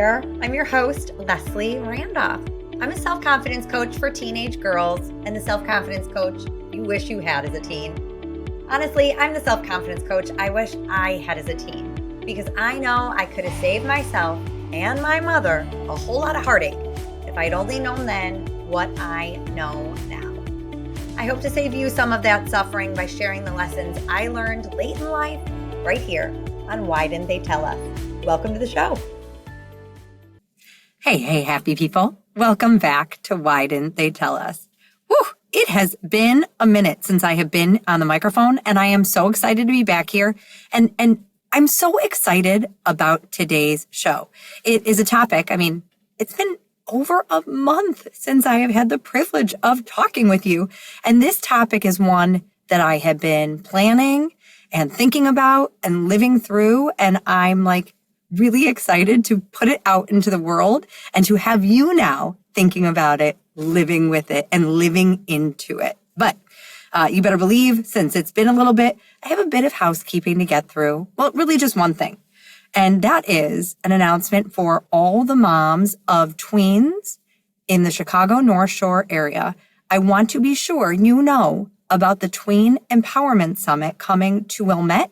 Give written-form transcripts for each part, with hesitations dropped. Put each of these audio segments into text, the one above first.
there. I'm your host, Leslie Randolph. I'm a self-confidence coach for teenage girls and the self-confidence coach you wish you had as a teen. Honestly, I'm the self-confidence coach I wish I had as a teen because I know I could have saved myself and my mother a whole lot of heartache if I'd only known then what I know now. I hope to save you some of that suffering by sharing the lessons I learned late in life right here on Why Didn't They Tell Us? Welcome to the show. Hey, happy people. Welcome back to Why Didn't They Tell Us? Whew, it has been a minute since I have been on the microphone, and I am so excited to be back here. And I'm so excited about today's show. It is a topic, it's been over a month since I have had the privilege of talking with you. And this topic is one that I have been planning and thinking about and living through. And I'm really excited to put it out into the world and to have you now thinking about it, living with it, and living into it. But you better believe, since it's been a little bit, I have a bit of housekeeping to get through. Well, really just one thing. And that is an announcement for all the moms of tweens in the Chicago North Shore area. I want to be sure you know about the Tween Empowerment Summit coming to Wilmette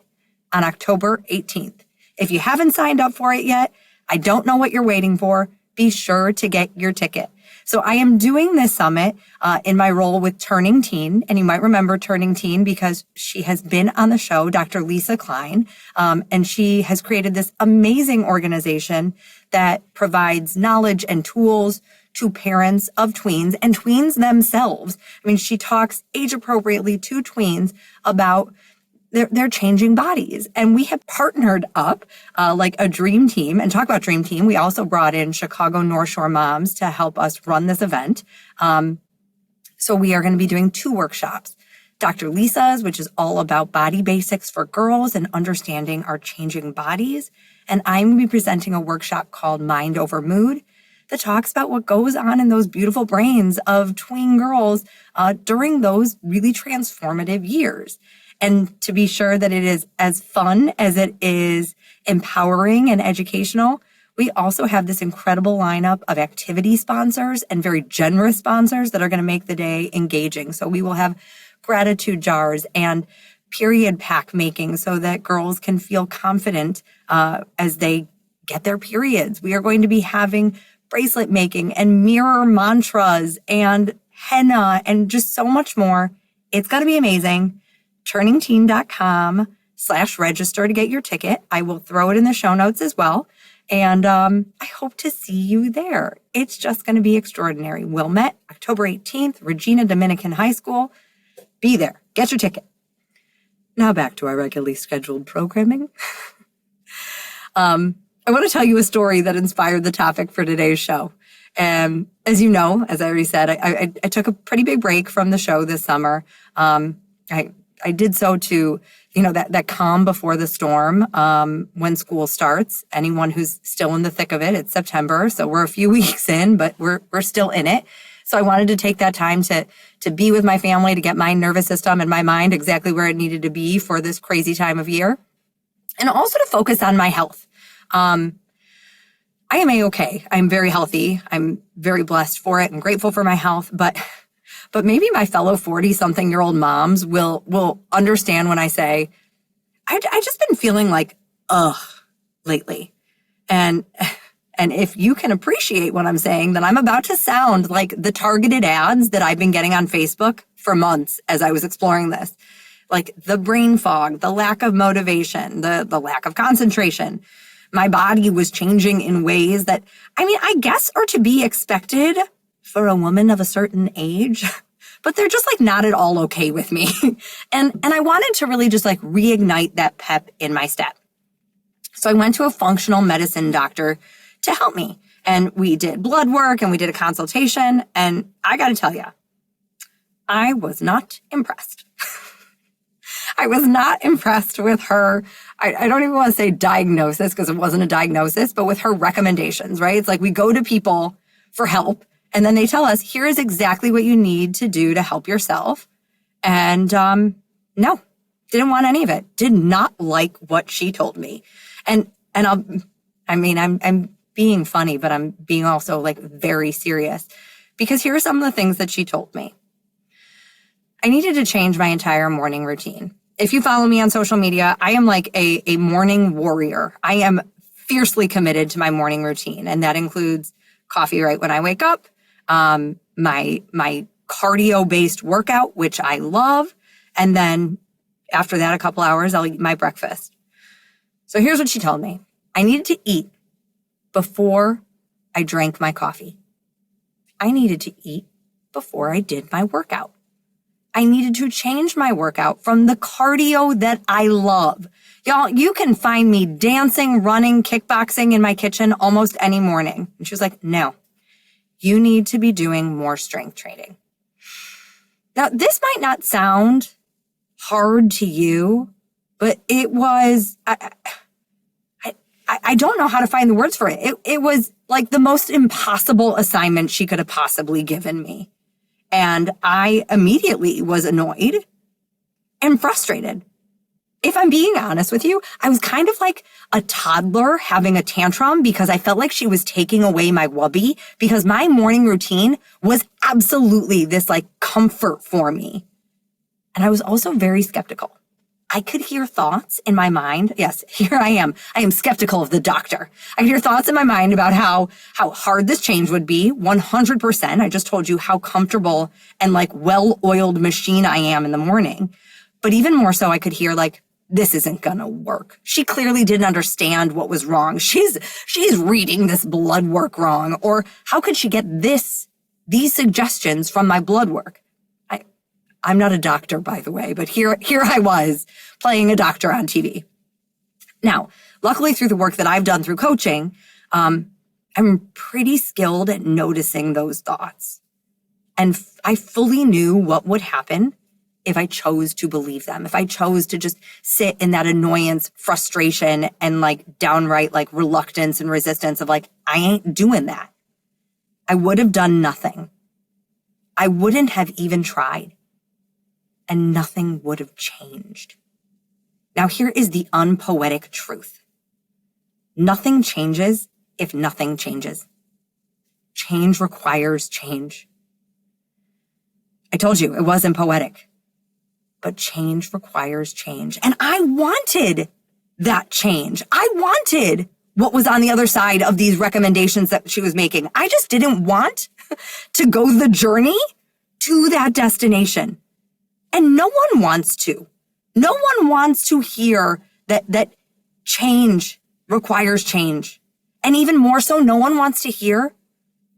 on October 18th. If you haven't signed up for it yet, I don't know what you're waiting for. Be sure to get your ticket. So I am doing this summit in my role with Turning Teen. And you might remember Turning Teen because she has been on the show, Dr. Lisa Klein. And she has created this amazing organization that provides knowledge and tools to parents of tweens and tweens themselves. She talks age appropriately to tweens about their changing bodies. And we have partnered up like a dream team. And talk about dream team, we also brought in Chicago North Shore moms to help us run this event. So we are going to be doing 2 workshops. Dr. Lisa's, which is all about body basics for girls and understanding our changing bodies. And I'm going to be presenting a workshop called Mind Over Mood that talks about what goes on in those beautiful brains of tween girls during those really transformative years. And to be sure that it is as fun as it is empowering and educational, we also have this incredible lineup of activity sponsors and very generous sponsors that are going to make the day engaging. So we will have gratitude jars and period pack making so that girls can feel confident as they get their periods. We are going to be having bracelet making and mirror mantras and henna and just so much more. It's going to be amazing. turningteen.com/register to get your ticket. I will throw it in the show notes as well. And I hope to see you there. It's just going to be extraordinary. Wilmette, October 18th, Regina Dominican High School. Be there. Get your ticket. Now back to our regularly scheduled programming. I want to tell you a story that inspired the topic for today's show. And as you know, as I already said, I took a pretty big break from the show this summer. I did so to, that calm before the storm when school starts. Anyone who's still in the thick of it, it's September, so we're a few weeks in, but we're still in it. So I wanted to take that time to be with my family, to get my nervous system and my mind exactly where it needed to be for this crazy time of year, and also to focus on my health. I am A-okay. I'm very healthy. I'm very blessed for it and grateful for my health, but maybe my fellow 40-something-year-old moms will understand when I say, I just been feeling like, lately. And if you can appreciate what I'm saying, then I'm about to sound like the targeted ads that I've been getting on Facebook for months as I was exploring this. Like the brain fog, the lack of motivation, the lack of concentration. My body was changing in ways that, I guess are to be expected for a woman of a certain age, but they're just not at all okay with me. And I wanted to really just reignite that pep in my step. So I went to a functional medicine doctor to help me. And we did blood work and we did a consultation. And I got to tell you, I was not impressed. I was not impressed with her. I don't even want to say diagnosis because it wasn't a diagnosis, but with her recommendations, right? It's we go to people for help and then they tell us, here is exactly what you need to do to help yourself. And no, didn't want any of it. Did not like what she told me. And I'm being funny, but I'm being also like very serious, because here are some of the things that she told me. I needed to change my entire morning routine. If you follow me on social media, I am like a morning warrior. I am fiercely committed to my morning routine. And that includes coffee right when I wake up, my cardio-based workout, which I love. And then after that, a couple hours, I'll eat my breakfast. So here's what she told me. I needed to eat before I drank my coffee. I needed to eat before I did my workout. I needed to change my workout from the cardio that I love. Y'all, you can find me dancing, running, kickboxing in my kitchen almost any morning. And she was like, no, you need to be doing more strength training. Now, this might not sound hard to you, but it was, I don't know how to find the words for it. It was like the most impossible assignment she could have possibly given me. And I immediately was annoyed and frustrated. If I'm being honest with you, I was kind of like a toddler having a tantrum because I felt like she was taking away my wubby, because my morning routine was absolutely this like comfort for me. And I was also very skeptical. I could hear thoughts in my mind. Yes, here I am. I am skeptical of the doctor. I could hear thoughts in my mind about how hard this change would be. 100%. I just told you how comfortable and like well-oiled machine I am in the morning. But even more so, I could hear like, this isn't gonna work. She clearly didn't understand what was wrong. She's reading this blood work wrong. Or how could she get these suggestions from my blood work? I'm not a doctor, by the way, but here I was playing a doctor on TV. Now, luckily through the work that I've done through coaching, I'm pretty skilled at noticing those thoughts. And I fully knew what would happen if I chose to believe them, if I chose to just sit in that annoyance, frustration, and like downright like reluctance and resistance of like, I ain't doing that. I would have done nothing. I wouldn't have even tried. And nothing would have changed. Now, here is the unpoetic truth. Nothing changes if nothing changes. Change requires change. I told you it wasn't poetic, but change requires change. And I wanted that change. I wanted what was on the other side of these recommendations that she was making. I just didn't want to go the journey to that destination. And no one wants to. No one wants to hear that change requires change. And even more so, no one wants to hear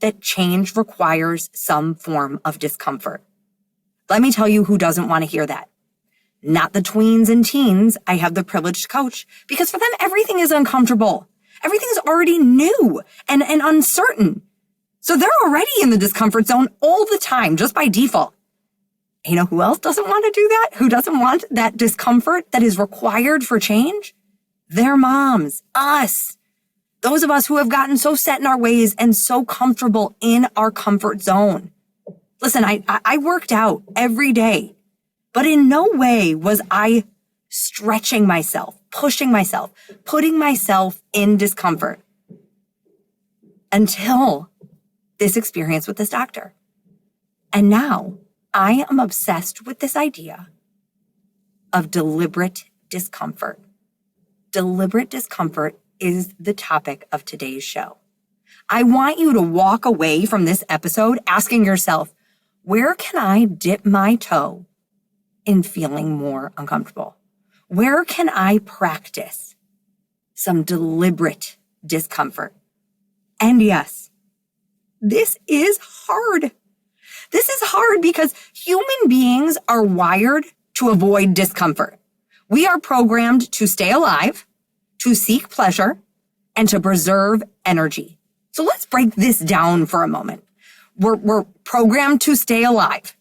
that change requires some form of discomfort. Let me tell you who doesn't want to hear that. Not the tweens and teens I have the privilege to coach, because for them, everything is uncomfortable. Everything's already new and uncertain. So they're already in the discomfort zone all the time, just by default. You know who else doesn't want to do that? Who doesn't want that discomfort that is required for change? Their moms, us. Those of us who have gotten so set in our ways and so comfortable in our comfort zone. Listen, I worked out every day, but in no way was I stretching myself, pushing myself, putting myself in discomfort until this experience with this doctor. And now I am obsessed with this idea of deliberate discomfort. Deliberate discomfort is the topic of today's show. I want you to walk away from this episode asking yourself, where can I dip my toe in feeling more uncomfortable? Where can I practice some deliberate discomfort? And yes, this is hard. This is hard because human beings are wired to avoid discomfort. We are programmed to stay alive, to seek pleasure, and to preserve energy. So let's break this down for a moment. We're programmed to stay alive.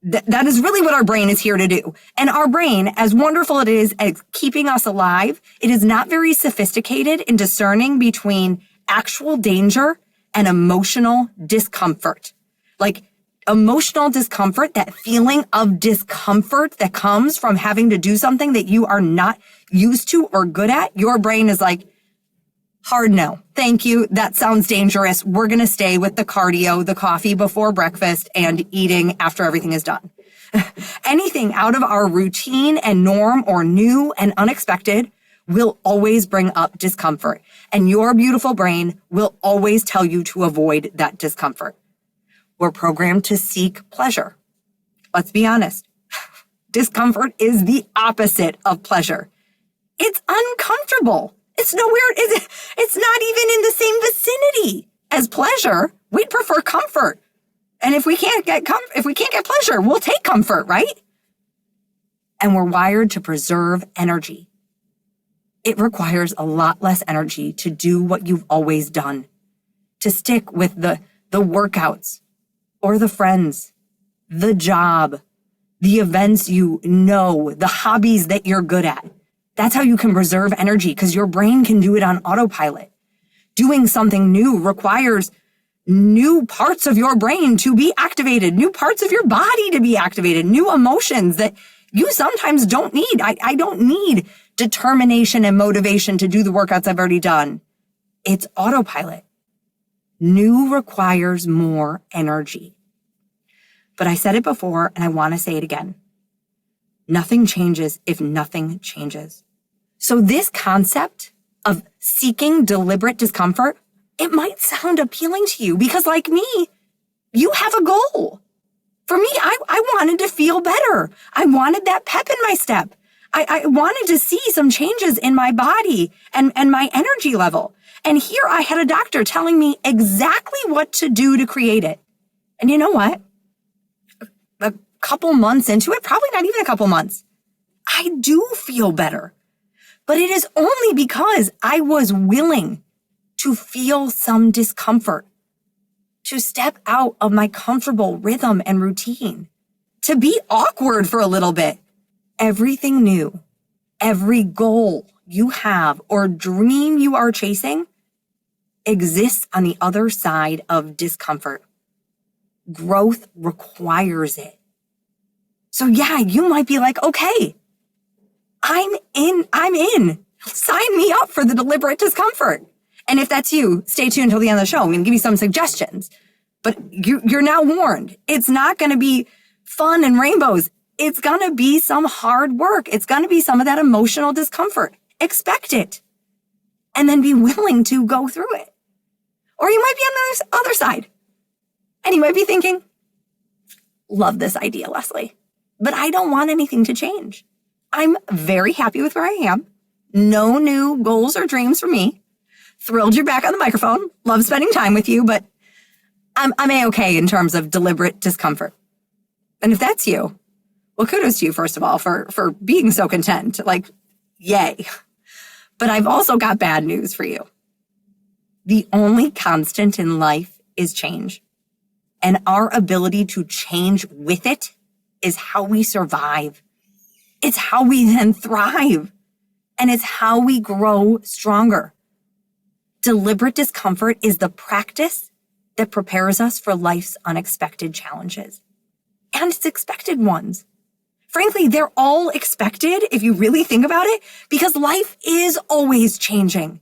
That is really what our brain is here to do. And our brain, as wonderful it is at keeping us alive, it is not very sophisticated in discerning between actual danger and emotional discomfort. Like emotional discomfort, that feeling of discomfort that comes from having to do something that you are not used to or good at. Your brain is like, Hard no. Thank you. That sounds dangerous. We're going to stay with the cardio, the coffee before breakfast, and eating after everything is done. Anything out of our routine and norm or new and unexpected will always bring up discomfort. And your beautiful brain will always tell you to avoid that discomfort. We're programmed to seek pleasure. Let's be honest. Discomfort is the opposite of pleasure. It's uncomfortable. It's nowhere, it's not even in the same vicinity as pleasure. We'd prefer comfort. And if we can't get pleasure, we'll take comfort, right? And we're wired to preserve energy. It requires a lot less energy to do what you've always done, to stick with the workouts or the friends, the job, the events you know, the hobbies that you're good at. That's how you can preserve energy, because your brain can do it on autopilot. Doing something new requires new parts of your brain to be activated, new parts of your body to be activated, new emotions that you sometimes don't need. I don't need determination and motivation to do the workouts I've already done. It's autopilot. New requires more energy. But I said it before, and I want to say it again. Nothing changes if nothing changes. So this concept of seeking deliberate discomfort, it might sound appealing to you because, like me, you have a goal. For me, I wanted to feel better. I wanted that pep in my step. I wanted to see some changes in my body and my energy level. And here I had a doctor telling me exactly what to do to create it. And you know what? A couple months into it, probably not even a couple months, I do feel better. But it is only because I was willing to feel some discomfort, to step out of my comfortable rhythm and routine, to be awkward for a little bit. Everything new, every goal you have or dream you are chasing exists on the other side of discomfort. Growth requires it. So yeah, you might be like, okay, I'm in. Sign me up for the deliberate discomfort. And if that's you, stay tuned until the end of the show. I'm going to give you some suggestions. But you're now warned. It's not going to be fun and rainbows. It's going to be some hard work. It's going to be some of that emotional discomfort. Expect it. And then be willing to go through it. Or you might be on the other side. And you might be thinking, love this idea, Leslie, but I don't want anything to change. I'm very happy with where I am. No new goals or dreams for me. Thrilled you're back on the microphone. Love spending time with you, but I'm A-okay in terms of deliberate discomfort. And if that's you, well, kudos to you, first of all, for being so content. Like, yay. But I've also got bad news for you. The only constant in life is change. And our ability to change with it is how we survive. It's how we then thrive. And it's how we grow stronger. Deliberate discomfort is the practice that prepares us for life's unexpected challenges. And it's expected ones. Frankly, they're all expected if you really think about it, because life is always changing.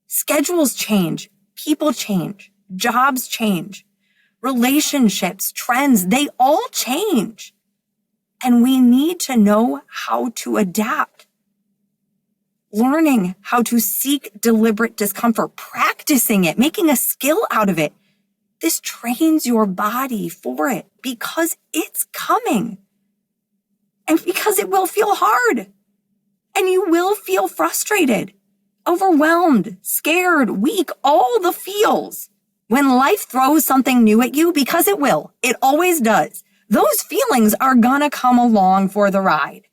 Schedules change, people change, jobs change, relationships, trends, they all change. And we need to know how to adapt. Learning how to seek deliberate discomfort, practicing it, making a skill out of it. This trains your body for it because it's coming. And because it will feel hard. And you will feel frustrated, overwhelmed, scared, weak, all the feels. When life throws something new at you, because it will, it always does, those feelings are gonna come along for the ride.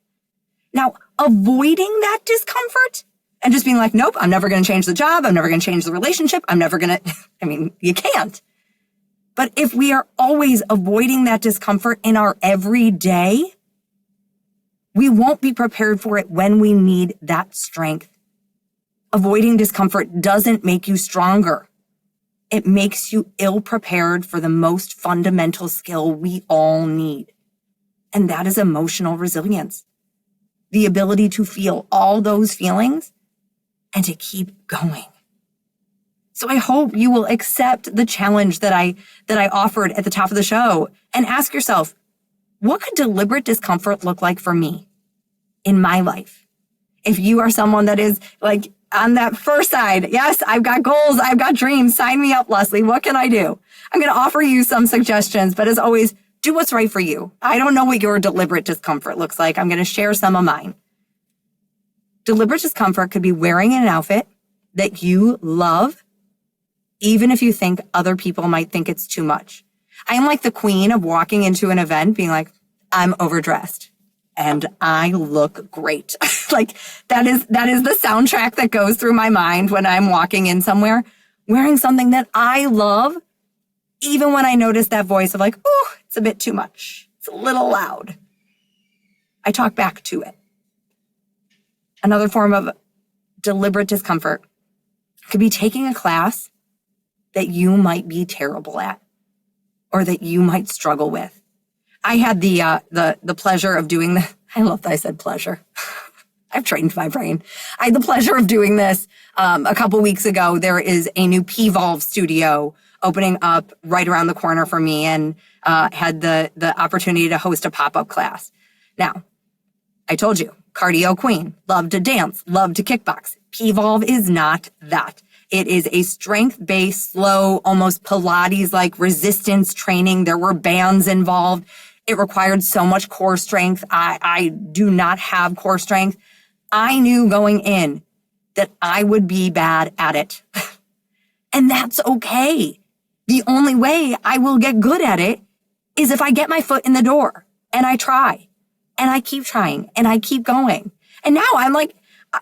Now, avoiding that discomfort and just being like, nope, I'm never going to change the job. I'm never going to change the relationship. You can't. But if we are always avoiding that discomfort in our everyday, we won't be prepared for it when we need that strength. Avoiding discomfort doesn't make you stronger. It makes you ill-prepared for the most fundamental skill we all need. And that is emotional resilience. The ability to feel all those feelings and to keep going. So I hope you will accept the challenge that I offered at the top of the show and ask yourself, what could deliberate discomfort look like for me in my life? If you are someone that is like on that first side, yes, I've got goals, I've got dreams, sign me up, Leslie. What can I do? I'm going to offer you some suggestions, but as always, do what's right for you. I don't know what your deliberate discomfort looks like. I'm going to share some of mine. Deliberate discomfort could be wearing an outfit that you love, even if you think other people might think it's too much. I am like the queen of walking into an event being like, I'm overdressed and I look great. Like that is the soundtrack that goes through my mind when I'm walking in somewhere, wearing something that I love, even when I notice that voice of like, oh, it's a bit too much. It's a little loud. I talk back to it. Another form of deliberate discomfort could be taking a class that you might be terrible at or that you might struggle with. I had the pleasure of doing the, I love that I said pleasure. I've trained my brain. I had the pleasure of doing this a couple weeks ago. There is a new P-Volve studio opening up right around the corner for me, and had the opportunity to host a pop-up class. Now, I told you, cardio queen, love to dance, love to kickbox. P-Volve is not that. It is a strength-based, slow, almost Pilates-like resistance training. There were bands involved. It required so much core strength. I do not have core strength. I knew going in that I would be bad at it. And that's okay. The only way I will get good at it is if I get my foot in the door and I try and I keep trying and I keep going. And now I'm like,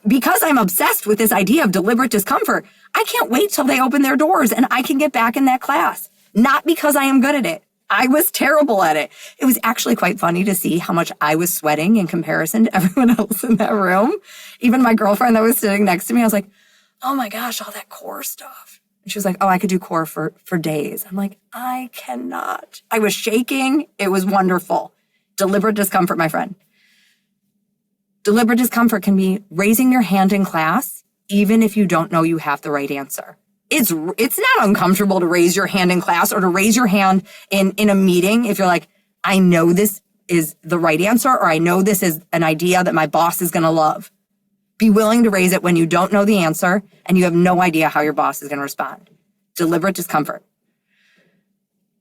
because I'm obsessed with this idea of deliberate discomfort, I can't wait till they open their doors and I can get back in that class. Not because I am good at it. I was terrible at it. It was actually quite funny to see how much I was sweating in comparison to everyone else in that room. Even my girlfriend that was sitting next to me, I was like, oh my gosh, all that core stuff. And she was like, oh, I could do core for days. I'm like, I cannot. I was shaking. It was wonderful. Deliberate discomfort, my friend. Deliberate discomfort can be raising your hand in class, even if you don't know you have the right answer. It's not uncomfortable to raise your hand in class or to raise your hand in a meeting if you're like, I know this is the right answer, or I know this is an idea that my boss is going to love. Be willing to raise it when you don't know the answer and you have no idea how your boss is going to respond. Deliberate discomfort.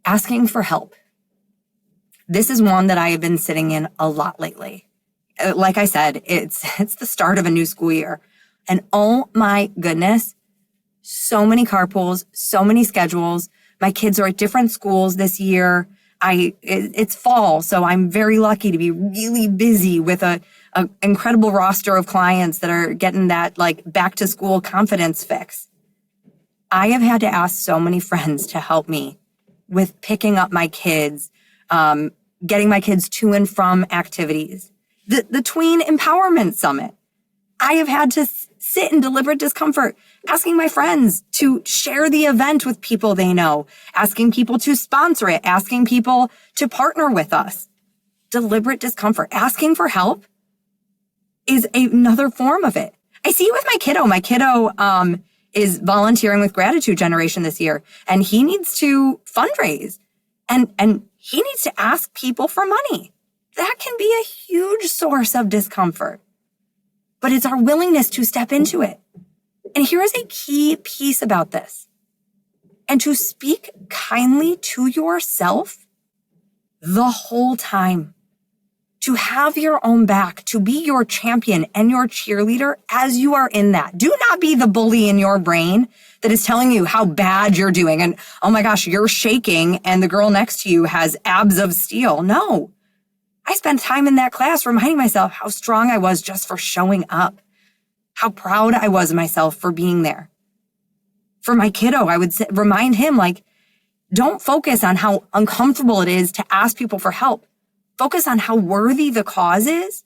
Asking for help. This is one that I have been sitting in a lot lately. Like I said, it's the start of a new school year. And oh my goodness, so many carpools, so many schedules. My kids are at different schools this year. It's fall, so I'm very lucky to be really busy with an incredible roster of clients that are getting that like back to school confidence fix. I have had to ask so many friends to help me with picking up my kids, getting my kids to and from activities. The Tween Empowerment Summit. I have had to sit in deliberate discomfort, asking my friends to share the event with people they know, asking people to sponsor it, asking people to partner with us. Deliberate discomfort, asking for help is another form of it. I see it with my kiddo. My kiddo is volunteering with Gratitude Generation this year, and he needs to fundraise, and he needs to ask people for money. That can be a huge source of discomfort. But it's our willingness to step into it. And here is a key piece about this. And to speak kindly to yourself the whole time. To have your own back, to be your champion and your cheerleader as you are in that. Do not be the bully in your brain that is telling you how bad you're doing. And oh my gosh, you're shaking and the girl next to you has abs of steel. No. I spent time in that class reminding myself how strong I was just for showing up, how proud I was of myself for being there. For my kiddo, I would remind him, like, don't focus on how uncomfortable it is to ask people for help. Focus on how worthy the cause is,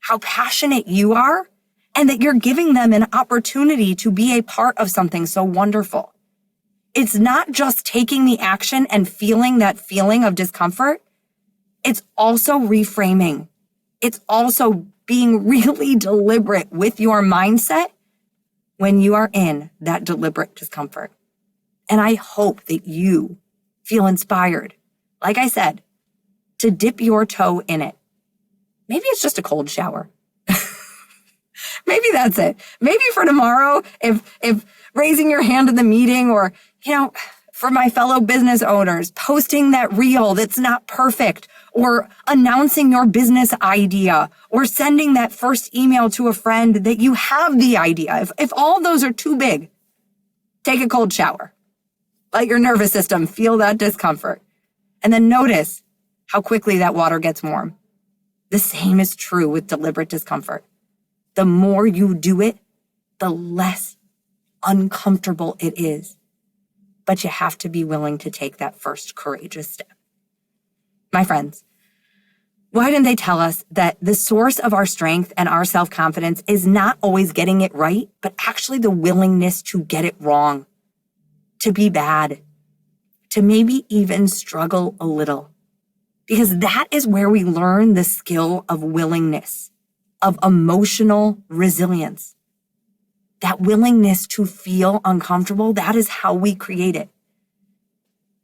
how passionate you are, and that you're giving them an opportunity to be a part of something so wonderful. It's not just taking the action and feeling that feeling of discomfort. It's also reframing. It's also being really deliberate with your mindset when you are in that deliberate discomfort. And I hope that you feel inspired, like I said, to dip your toe in it. Maybe it's just a cold shower. Maybe that's it. Maybe for tomorrow, if raising your hand in the meeting, or, for my fellow business owners, posting that reel that's not perfect, or announcing your business idea, or sending that first email to a friend that you have the idea. If all those are too big, take a cold shower. Let your nervous system feel that discomfort. And then notice how quickly that water gets warm. The same is true with deliberate discomfort. The more you do it, the less uncomfortable it is. But you have to be willing to take that first courageous step. My friends, why didn't they tell us that the source of our strength and our self-confidence is not always getting it right, but actually the willingness to get it wrong, to be bad, to maybe even struggle a little? Because that is where we learn the skill of willingness, of emotional resilience. That willingness to feel uncomfortable, that is how we create it.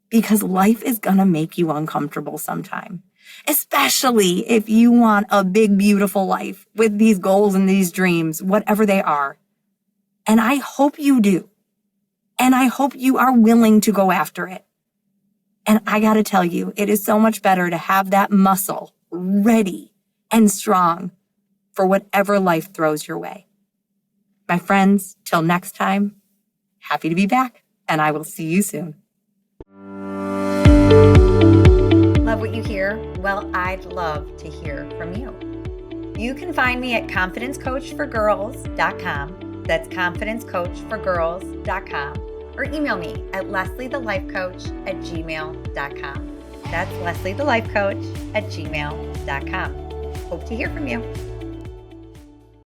Because life is going to make you uncomfortable sometime, especially if you want a big, beautiful life with these goals and these dreams, whatever they are. And I hope you do. And I hope you are willing to go after it. And I got to tell you, it is so much better to have that muscle ready and strong for whatever life throws your way. My friends, till next time, happy to be back, and I will see you soon. Love what you hear? Well, I'd love to hear from you. You can find me at confidencecoachforgirls.com. That's confidencecoachforgirls.com. Or email me at lesliethelifecoach@gmail.com. That's lesliethelifecoach@gmail.com. Hope to hear from you.